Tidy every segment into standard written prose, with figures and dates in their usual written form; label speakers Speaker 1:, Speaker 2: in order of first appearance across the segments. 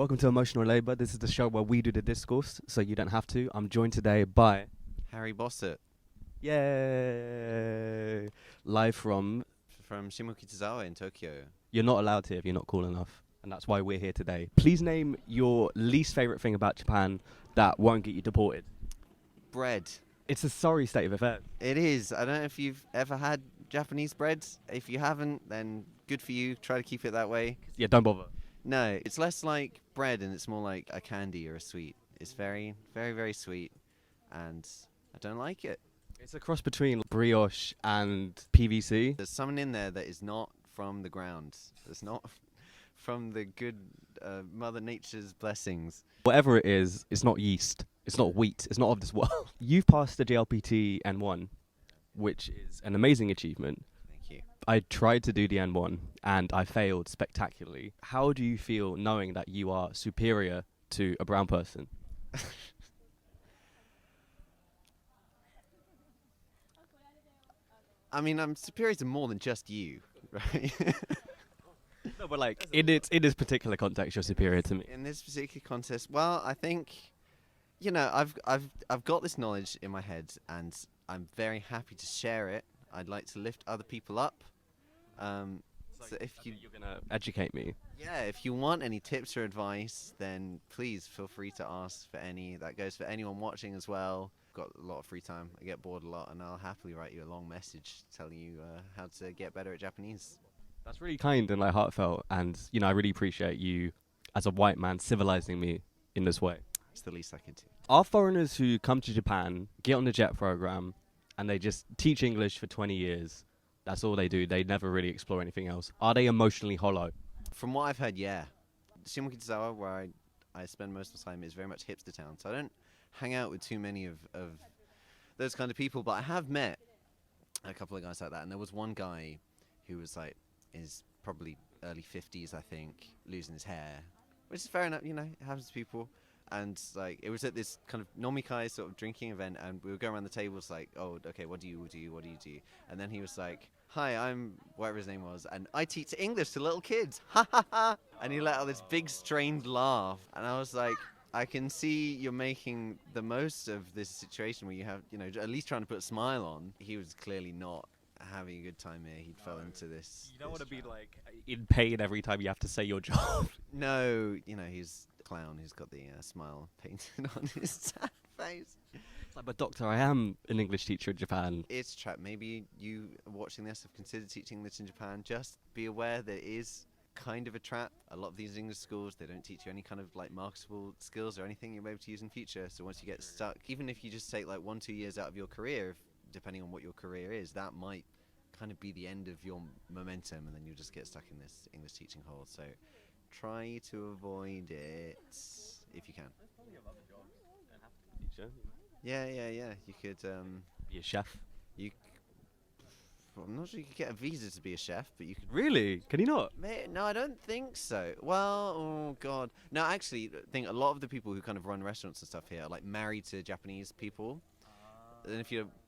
Speaker 1: Welcome to Emotional Labour. This is the show where we do the discourse, so you don't have to. I'm joined today by...
Speaker 2: Harry Bossett
Speaker 1: Yay! Live from...
Speaker 2: from Shimokitazawa in Tokyo.
Speaker 1: You're not allowed to if you're not cool enough, and that's why we're here today. Please name your least favourite thing about Japan that won't get you deported.
Speaker 2: Bread.
Speaker 1: It's a sorry state of affairs.
Speaker 2: It is. I don't know if you've ever had Japanese bread. If you haven't, then good for you. Try to keep it that way.
Speaker 1: Yeah, don't bother.
Speaker 2: No, it's less like bread and it's more like a candy or a sweet. It's very, very, very sweet, and I don't like it.
Speaker 1: It's a cross between brioche and PVC.
Speaker 2: There's something in there that is not from the ground. It's not from the good Mother Nature's blessings.
Speaker 1: Whatever it is, it's not yeast. It's not wheat. It's not of this world. You've passed the JLPT N1, which is an amazing achievement.
Speaker 2: Thank you.
Speaker 1: I tried to do the N1 and I failed spectacularly. How do you feel knowing that you are superior to a brown person?
Speaker 2: I mean, I'm superior to more than just you, right?
Speaker 1: No, but like in this particular context, you're superior to me.
Speaker 2: In this particular contest, well, I think, I've got this knowledge in my head, and I'm very happy to share it. I'd like to lift other people up. So if you're
Speaker 1: gonna educate me.
Speaker 2: Yeah, if you want any tips or advice, then please feel free to ask for any. That goes for anyone watching as well. Got a lot of free time. I get bored a lot, and I'll happily write you a long message telling you how to get better at Japanese.
Speaker 1: That's really kind and like heartfelt, and I really appreciate you as a white man civilizing me in this way.
Speaker 2: It's the least I can do.
Speaker 1: Are foreigners who come to Japan, get on the JET program, and they just teach English for 20 years, that's all they do, they never really explore anything else, are they emotionally hollow?
Speaker 2: From what I've heard, yeah. Shimokitazawa, where I spend most of the time, is very much hipster town, so I don't hang out with too many of those kind of people, but I have met a couple of guys like that, and there was one guy who was like, is probably early 50s, I think, losing his hair, which is fair enough, it happens to people. And like, it was at this kind of nomikai sort of drinking event, and we were going around the tables like, oh, okay, what do you do? And then he was like, hi, I'm whatever his name was, and I teach English to little kids. Ha ha ha! And he let out this big strained laugh, and I was like, I can see you're making the most of this situation where you have, at least trying to put a smile on. He was clearly not having a good time here. He'd fell into this.
Speaker 1: You don't want to be like in pain every time you have to say your job.
Speaker 2: No, he's a clown who's got the smile painted on his sad face.
Speaker 1: It's like, but doctor, I am an English teacher in Japan.
Speaker 2: It's a trap. Maybe you watching this have considered teaching English in Japan. Just be aware that it is kind of a trap. A lot of these English schools, they don't teach you any kind of like marketable skills or anything you'll be able to use in future. So once you get stuck, even if you just take like 1-2 years out of your career, depending on what your career is, that might kind of be the end of your momentum, and then you'll just get stuck in this English teaching hole. So try to avoid it if you can. Yeah. You could
Speaker 1: Be a chef.
Speaker 2: I'm not sure you could get a visa to be a chef, but you could.
Speaker 1: Really? Can you not?
Speaker 2: No, I don't think so. Well, oh god. No, actually, I think a lot of the people who kind of run restaurants and stuff here are like married to Japanese people. And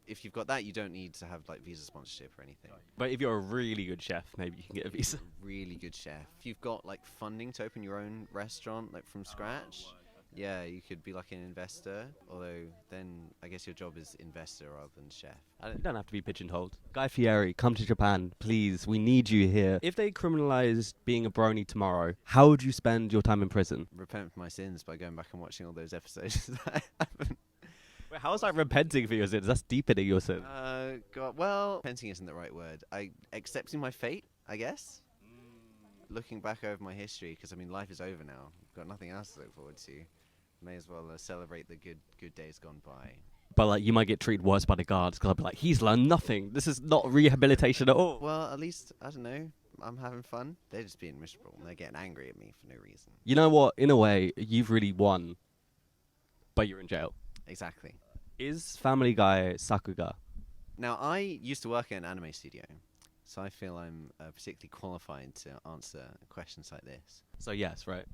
Speaker 2: if you've got that, you don't need to have like visa sponsorship or anything.
Speaker 1: But if you're a really good chef, maybe you can get a visa.
Speaker 2: Really good chef. If you've got like funding to open your own restaurant like from scratch, yeah, you could be like an investor. Although then I guess your job is investor rather than chef.
Speaker 1: You don't have to be pigeonholed. Guy Fieri, come to Japan, please. We need you here. If they criminalized being a brony tomorrow, how would you spend your time in prison?
Speaker 2: Repent for my sins by going back and watching all those episodes that I haven't.
Speaker 1: Wait, how is that repenting for your sins? That's deepening your sins.
Speaker 2: God. Well, repenting isn't the right word. Accepting my fate, I guess. Looking back over my history, because I mean, life is over now. I've got nothing else to look forward to. May as well celebrate the good days gone by.
Speaker 1: But like, you might get treated worse by the guards because I'll be like, he's learned nothing. This is not rehabilitation at all.
Speaker 2: Well, at least I don't know. I'm having fun. They're just being miserable. And they're getting angry at me for no reason.
Speaker 1: You know what? In a way, you've really won, but you're in jail.
Speaker 2: Exactly.
Speaker 1: Is Family Guy Sakuga?
Speaker 2: Now, I used to work at an anime studio, so I feel I'm particularly qualified to answer questions like this.
Speaker 1: So yes, right.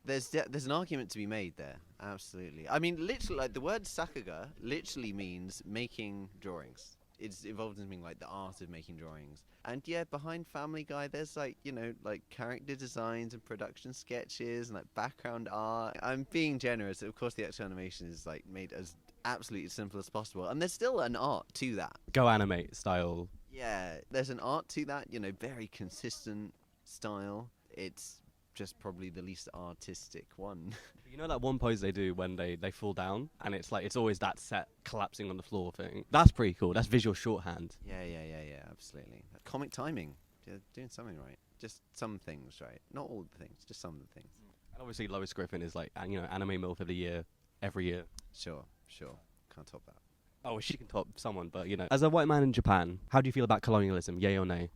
Speaker 2: There's an argument to be made there, absolutely. I mean, literally, like the word sakuga literally means making drawings. it's evolved into being like the art of making drawings. And yeah, behind Family Guy, there's like, you know, like character designs and production sketches and like background art. I'm being generous. Of course, the actual animation is like made as absolutely simple as possible. And there's still an art to that.
Speaker 1: Go animate style.
Speaker 2: Yeah, there's an art to that, you know, very consistent style. It's just probably the least artistic one.
Speaker 1: You know that one pose they do when they fall down, and it's like it's always that set collapsing on the floor thing. That's pretty cool. That's visual shorthand.
Speaker 2: Yeah, absolutely. Comic timing. They're doing something right. Just some things right. Not all the things, just some of the things.
Speaker 1: And obviously Lois Griffin is like, you know, anime MILF of the year every year.
Speaker 2: Sure. Can't top that.
Speaker 1: Oh, she can top someone, but you know, as a white man in Japan, how do you feel about colonialism? Yay or nay?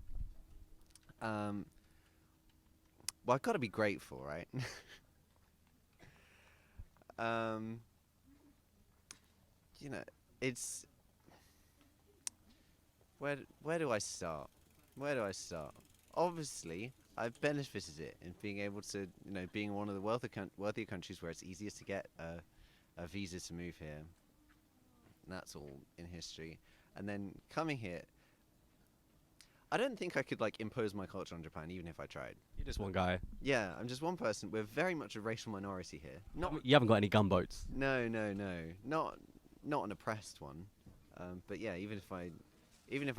Speaker 2: Well, I've got to be grateful, right? You know, it's where do I start? Obviously, I've benefited it in being able to, you know, being one of the wealthier countries where it's easiest to get a visa to move here. And that's all in history. And then coming here, I don't think I could like impose my culture on Japan, even if I tried.
Speaker 1: You're just one guy.
Speaker 2: Yeah, I'm just one person. We're very much a racial minority here.
Speaker 1: You haven't got any gunboats.
Speaker 2: No. Not an oppressed one. But yeah, even if I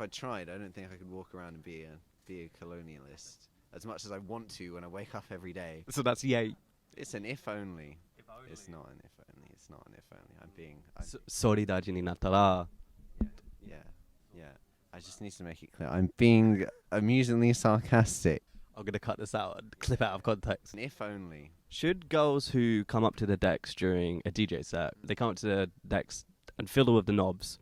Speaker 2: tried, I don't think I could walk around and be a colonialist as much as I want to when I wake up every day.
Speaker 1: So that's yay.
Speaker 2: It's an if only. It's not an if only. It's not an if only. I'm being.
Speaker 1: Solidaji ni nattara.
Speaker 2: Yeah. I just need to make it clear. I'm being amusingly sarcastic.
Speaker 1: I'm going to cut this out and clip out of context.
Speaker 2: An if only.
Speaker 1: Should girls who come up to the decks during a DJ set, they come up to the decks and fiddle with the knobs,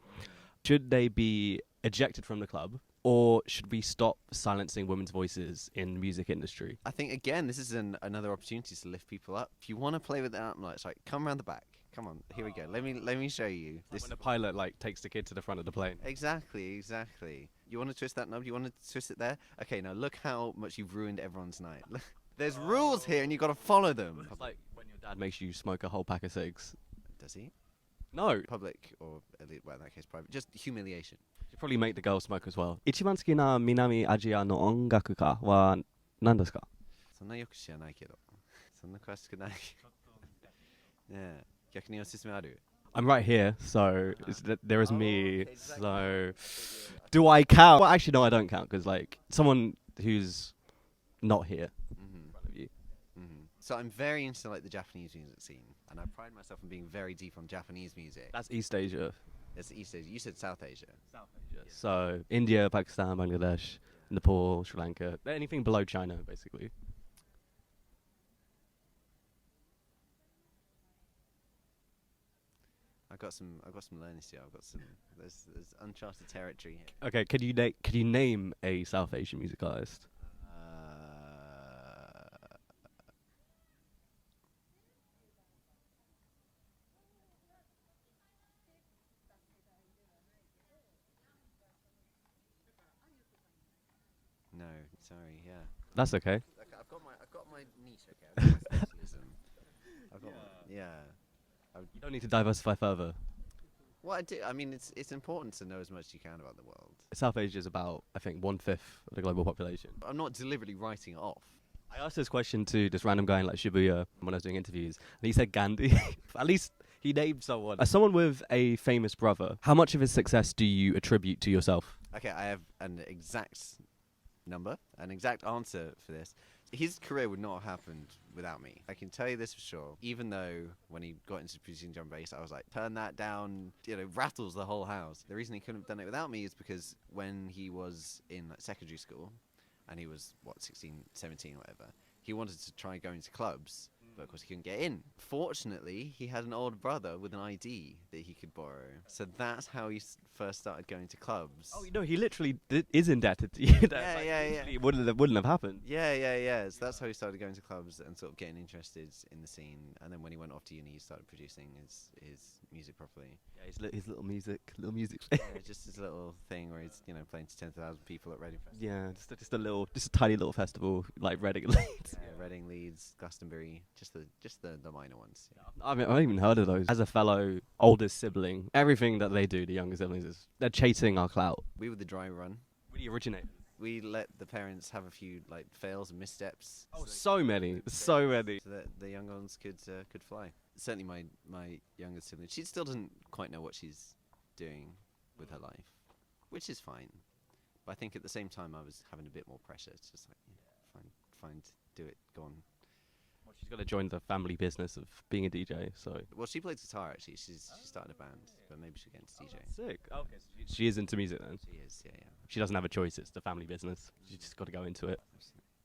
Speaker 1: should they be ejected from the club, or should we stop silencing women's voices in the music industry?
Speaker 2: I think, again, this is another opportunity to lift people up. If you want to play with the anthem lights, like, come around the back. Come on, here we go. Let me show you.
Speaker 1: This when the pilot like takes the kid to the front of the plane.
Speaker 2: Exactly. You want to twist that knob? You want to twist it there? Okay, now look how much you've ruined everyone's night. There's rules here, and you got to follow them.
Speaker 1: It's like when your dad makes you smoke a whole pack of cigs.
Speaker 2: Does he?
Speaker 1: No.
Speaker 2: Public or well, in that case, private. Just humiliation.
Speaker 1: You probably make the girl smoke as well. 一番好きな南アジアの音楽家は何ですか？
Speaker 2: そんなよく知らないけど。そんな詳しくない。ね。逆におすすめある?
Speaker 1: I'm right here, so there is me. Exactly. So, do I count? Well, actually, no, I don't count because like someone who's not here in front of you.
Speaker 2: So I'm very into like the Japanese music scene, and I pride myself on being very deep on Japanese music.
Speaker 1: That's East Asia.
Speaker 2: It's East Asia. You said South Asia.
Speaker 1: South Asia. Yeah. So India, Pakistan, Bangladesh, Nepal, Sri Lanka, anything below China, basically.
Speaker 2: I've got some learning to do. There's uncharted territory here.
Speaker 1: Okay, could you name a South Asian music artist?
Speaker 2: No, sorry, yeah.
Speaker 1: That's okay.
Speaker 2: I've got my niche, okay. I've got my specialism.
Speaker 1: You don't need to diversify further.
Speaker 2: Well, I do. I mean, it's important to know as much as you can about the world.
Speaker 1: South Asia is about, I think, 1/5 of the global population.
Speaker 2: I'm not deliberately writing it off.
Speaker 1: I asked this question to this random guy in like Shibuya when I was doing interviews, and he said Gandhi. At least he named someone. As someone with a famous brother, how much of his success do you attribute to yourself?
Speaker 2: Okay, I have an exact number, an exact answer for this. His career would not have happened without me. I can tell you this for sure. Even though when he got into producing drum and bass, I was like, turn that down, rattles the whole house. The reason he couldn't have done it without me is because when he was in like, secondary school, and he was, 16, 17, whatever, he wanted to try going to clubs, but of course he couldn't get in. Fortunately, he had an older brother with an ID that he could borrow. So that's how he first started going to clubs.
Speaker 1: Oh, he literally is indebted to you.
Speaker 2: Yeah.
Speaker 1: It wouldn't have happened.
Speaker 2: Yeah. So that's how he started going to clubs and sort of getting interested in the scene. And then when he went off to uni, he started producing his music properly.
Speaker 1: Yeah, his little music.
Speaker 2: Yeah, just his little thing where he's playing to 10,000 people at Reading Festival.
Speaker 1: Yeah, just a tiny little festival like Reading Leeds.
Speaker 2: Yeah, Reading, Leeds, Glastonbury. the minor ones. Yeah.
Speaker 1: I mean, I've even heard of those. As a fellow oldest sibling, everything that they do, the younger siblings, is they're chasing our clout.
Speaker 2: We were the dry run.
Speaker 1: Where do you originate?
Speaker 2: We let the parents have a few like fails and missteps.
Speaker 1: Oh, so many. So many.
Speaker 2: So that the young ones could fly. Certainly, my younger sibling, she still doesn't quite know what she's doing with her life, which is fine. But I think at the same time, I was having a bit more pressure. It's just like, fine, do it, go on.
Speaker 1: Well, she's got to join the family business of being a DJ, so...
Speaker 2: Well, she plays guitar, actually. She started a band, but maybe she'll get into DJ.
Speaker 1: Sick. Okay, so she is into music then?
Speaker 2: She is, yeah.
Speaker 1: She doesn't have a choice, it's the family business. She's just got to go into it.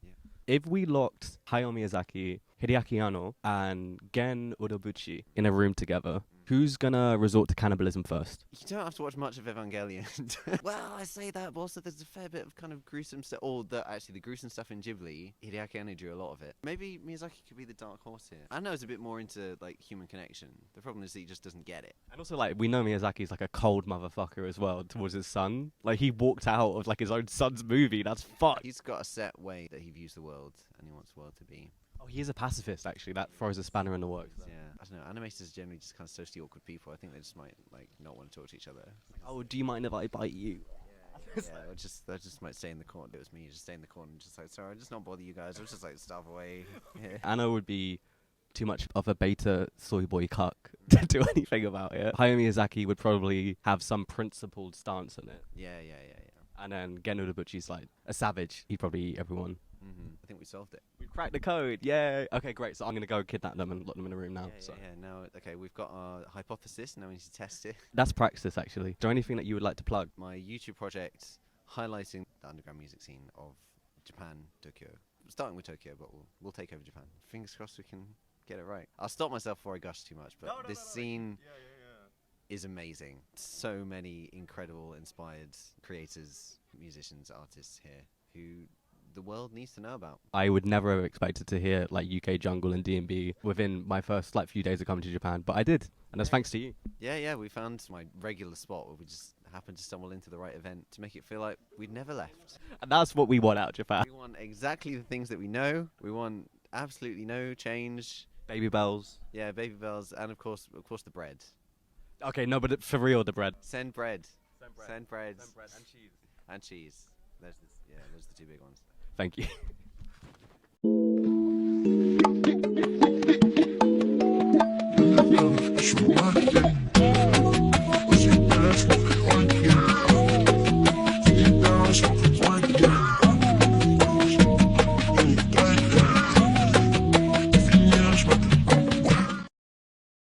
Speaker 2: Yeah.
Speaker 1: If we locked Hayao Miyazaki, Hideaki Anno, and Gen Urobuchi in a room together, who's gonna resort to cannibalism first?
Speaker 2: You don't have to watch much of Evangelion. Well, I say that, but also there's a fair bit of kind of gruesome stuff. Or actually, the gruesome stuff in Ghibli, Hideaki Anno drew a lot of it. Maybe Miyazaki could be the dark horse here. I know it's a bit more into like human connection. The problem is that he just doesn't get it.
Speaker 1: And also, like, we know Miyazaki's like a cold motherfucker as well towards his son. Like, he walked out of like his own son's movie. That's fucked.
Speaker 2: He's got a set way that he views the world, and he wants the world to be.
Speaker 1: Oh, he is a pacifist, actually. That throws a spanner in the works.
Speaker 2: Yeah, I don't know. Animators are generally just kind of socially awkward people. I think they just might like not want to talk to each other.
Speaker 1: Oh, do you mind if I bite you?
Speaker 2: Yeah, they just might stay in the corner. It was me, just stay in the corner, and just like, sorry, I'll just not bother you guys. I'll just like starve away. Yeah.
Speaker 1: Anna would be too much of a beta soy boy cuck to do anything about it. Hayao Miyazaki would probably have some principled stance on it.
Speaker 2: Yeah.
Speaker 1: And then Gen Urobuchi's like a savage. He'd probably eat everyone.
Speaker 2: I think we solved it.
Speaker 1: We've cracked the code. Yeah. Okay, great. So I'm going to go kidnap them and lock them in a room now.
Speaker 2: Now, okay, we've got our hypothesis. Now we need to test it.
Speaker 1: That's praxis, actually. Is there anything that you would like to plug?
Speaker 2: My YouTube project highlighting the underground music scene of Japan, Tokyo. Starting with Tokyo, but we'll take over Japan. Fingers crossed we can get it right. I'll stop myself before I gush too much, but this scene is amazing. So many incredible, inspired creators, musicians, artists here who the world needs to know about.
Speaker 1: I would never have expected to hear like UK jungle and D&B within my first like few days of coming to Japan, but I did, and that's thanks to you.
Speaker 2: Yeah, we found my regular spot where we just happened to stumble into the right event to make it feel like we'd never left.
Speaker 1: And that's what we want out of Japan.
Speaker 2: We want exactly the things that we know. We want absolutely no change.
Speaker 1: Baby bells.
Speaker 2: Yeah, baby bells, and of course the bread.
Speaker 1: Okay, no, but for real, the bread.
Speaker 2: Send bread.
Speaker 1: Send bread
Speaker 2: and cheese. And cheese. Those are the two big ones.
Speaker 1: Thank you.